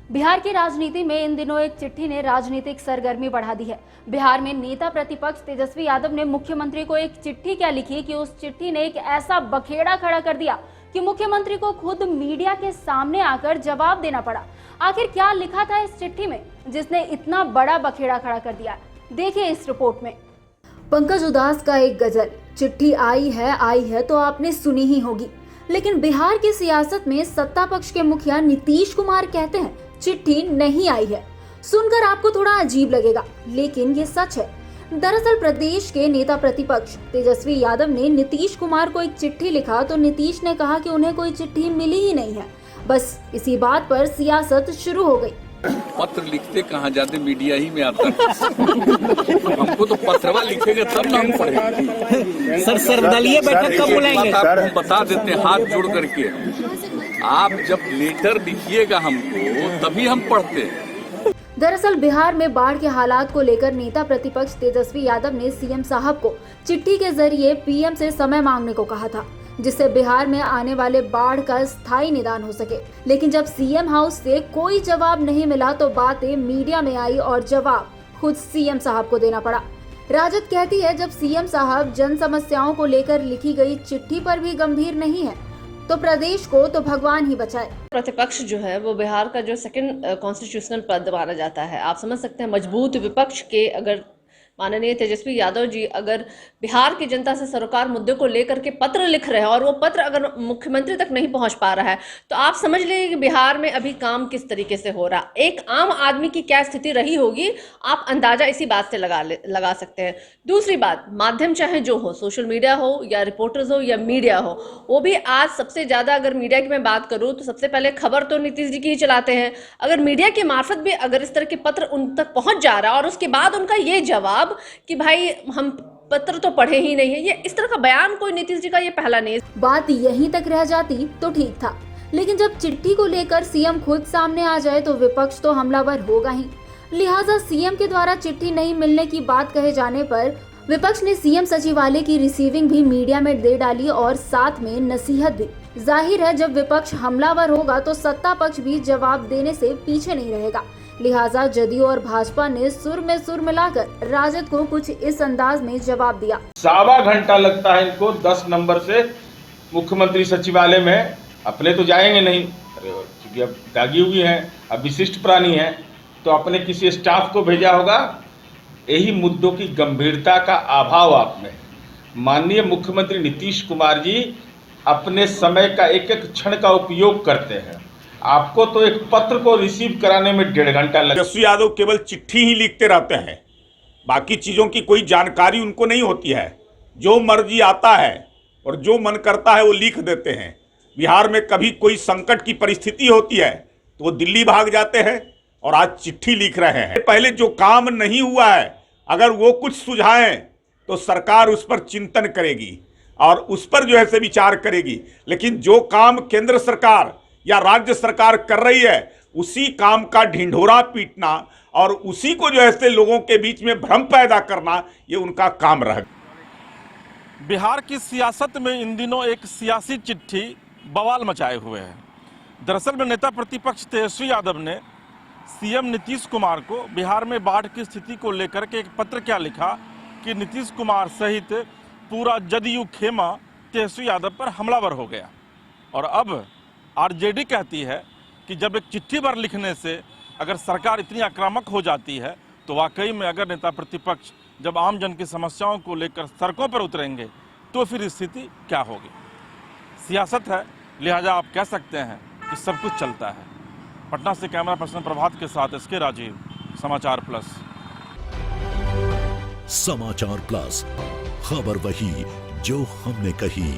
बिहार की राजनीति में इन दिनों एक चिट्ठी ने राजनीतिक सरगर्मी बढ़ा दी है। बिहार में नेता प्रतिपक्ष तेजस्वी यादव ने मुख्यमंत्री को एक चिट्ठी क्या लिखी कि उस चिट्ठी ने एक ऐसा बखेड़ा खड़ा कर दिया कि मुख्यमंत्री को खुद मीडिया के सामने आकर जवाब देना पड़ा। आखिर क्या लिखा था इस चिट्ठी में जिसने इतना बड़ा बखेड़ा खड़ा कर दिया? देखिए इस रिपोर्ट में। पंकज उदास का एक गजल, चिट्ठी आई है तो आपने सुनी ही होगी। लेकिन बिहार की सियासत में सत्ता पक्ष के मुखिया नीतीश कुमार कहते हैं चिट्ठी नहीं आई है। सुनकर आपको थोड़ा अजीब लगेगा, लेकिन ये सच है। दरअसल प्रदेश के नेता प्रतिपक्ष तेजस्वी यादव ने नीतीश कुमार को एक चिट्ठी लिखा तो नीतीश ने कहा कि उन्हें कोई चिट्ठी मिली ही नहीं है। बस इसी बात पर सियासत शुरू हो गई। पत्र लिखते कहाँ जाते, मीडिया ही में आता है। हमको तो पत्रवा लिखेंगे तब ना हम पढ़ेंगे। सर सर्वदलीय बैठक कब बुलाएंगे? आपको बता देते हैं हाथ जोड़ करके, आप जब लेटर लिखिएगा हमको तभी हम पढ़ते हैं। दरअसल बिहार में बाढ़ के हालात को लेकर नेता प्रतिपक्ष तेजस्वी यादव ने सीएम साहब को चिट्ठी के जरिए पीएम से समय मांगने को कहा था, जिससे बिहार में आने वाले बाढ़ का स्थायी निदान हो सके। लेकिन जब सीएम हाउस से कोई जवाब नहीं मिला तो बातें मीडिया में आई और जवाब खुद सीएम साहब को देना पड़ा। राजद कहती है जब सीएम साहब जन समस्याओं को लेकर लिखी गई चिट्ठी पर भी गंभीर नहीं है तो प्रदेश को तो भगवान ही बचाए। प्रतिपक्ष जो है वो बिहार का जो सेकंड कॉन्स्टिट्यूशनल पद माना जाता है। आप समझ सकते हैं मजबूत विपक्ष के अगर माननीय तेजस्वी यादव जी अगर बिहार की जनता से सरोकार मुद्दे को लेकर के पत्र लिख रहे हैं और वो पत्र अगर मुख्यमंत्री तक नहीं पहुंच पा रहा है तो आप समझ लीजिए कि बिहार में अभी काम किस तरीके से हो रहा। एक आम आदमी की क्या स्थिति रही होगी आप अंदाजा इसी बात से लगा सकते हैं। दूसरी बात, माध्यम चाहे जो हो, सोशल मीडिया हो या रिपोर्टर्स हो या मीडिया हो, वो भी आज सबसे ज़्यादा अगर मीडिया की मैं बात करूँ तो सबसे पहले खबर तो नीतीश जी की ही चलाते हैं। अगर मीडिया के मार्फत भी अगर इस तरह के पत्र उन तक पहुँच जा रहा है और उसके बाद उनका ये जवाब कि भाई हम पत्र तो पढ़े ही नहीं है, ये इस तरह का बयान कोई नीतीश जी का ये पहला नहीं है। बात यहीं तक रह जाती तो ठीक था, लेकिन जब चिट्ठी को लेकर सीएम खुद सामने आ जाए तो विपक्ष तो हमलावर होगा ही। लिहाजा सीएम के द्वारा चिट्ठी नहीं मिलने की बात कहे जाने पर विपक्ष ने सीएम सचिवालय की रिसीविंग भी मीडिया में दे डाली और साथ में नसीहत भी। जाहिर है जब विपक्ष हमलावर होगा तो सत्ता पक्ष भी जवाब देने से पीछे नहीं रहेगा। लिहाजा जदयू और भाजपा ने सुर में सुर मिलाकर राजद को कुछ इस अंदाज में जवाब दिया। सवा घंटा लगता है इनको 10 नंबर से मुख्यमंत्री सचिवालय में। अपने तो जाएंगे नहीं, क्योंकि अब दागी हुई हैं, अब विशिष्ट प्राणी हैं, तो अपने किसी स्टाफ को भेजा होगा। यही मुद्दों की गंभीरता का अभाव आप में। माननीय मुख्यमंत्री नीतीश कुमार जी अपने समय का एक एक क्षण का उपयोग करते हैं। आपको तो एक पत्र को रिसीव कराने में 1.5 घंटा लगा। तेजस्वी यादव केवल चिट्ठी ही लिखते रहते हैं, बाकी चीज़ों की कोई जानकारी उनको नहीं होती है। जो मर्जी आता है और जो मन करता है वो लिख देते हैं। बिहार में कभी कोई संकट की परिस्थिति होती है तो वो दिल्ली भाग जाते हैं और आज चिट्ठी लिख रहे हैं। पहले जो काम नहीं हुआ है अगर वो कुछ सुझाएं तो सरकार उस पर चिंतन करेगी और उस पर जो है से विचार करेगी। लेकिन जो काम केंद्र सरकार या राज्य सरकार कर रही है उसी काम का ढिंढोरा पीटना और उसी को जो है लोगों के बीच में भ्रम पैदा करना, ये उनका काम रहा। बिहार की सियासत में इन दिनों एक सियासी चिट्ठी बवाल मचाए हुए है। दरअसल में नेता प्रतिपक्ष तेजस्वी यादव ने सीएम नीतीश कुमार को बिहार में बाढ़ की स्थिति को लेकर के एक पत्र क्या लिखा कि नीतीश कुमार सहित पूरा जदयू खेमा तेजस्वी यादव पर हमलावर हो गया। और अब आरजेडी कहती है कि जब एक चिट्ठी पर लिखने से अगर सरकार इतनी आक्रामक हो जाती है तो वाकई में अगर नेता प्रतिपक्ष जब आम जन की समस्याओं को लेकर सड़कों पर उतरेंगे तो फिर स्थिति क्या होगी। सियासत है, लिहाजा आप कह सकते हैं कि सब कुछ चलता है। पटना से कैमरा पर्सन प्रभात के साथ एसके राजीव, समाचार प्लस। समाचार प्लस, खबर वही जो हमने कही।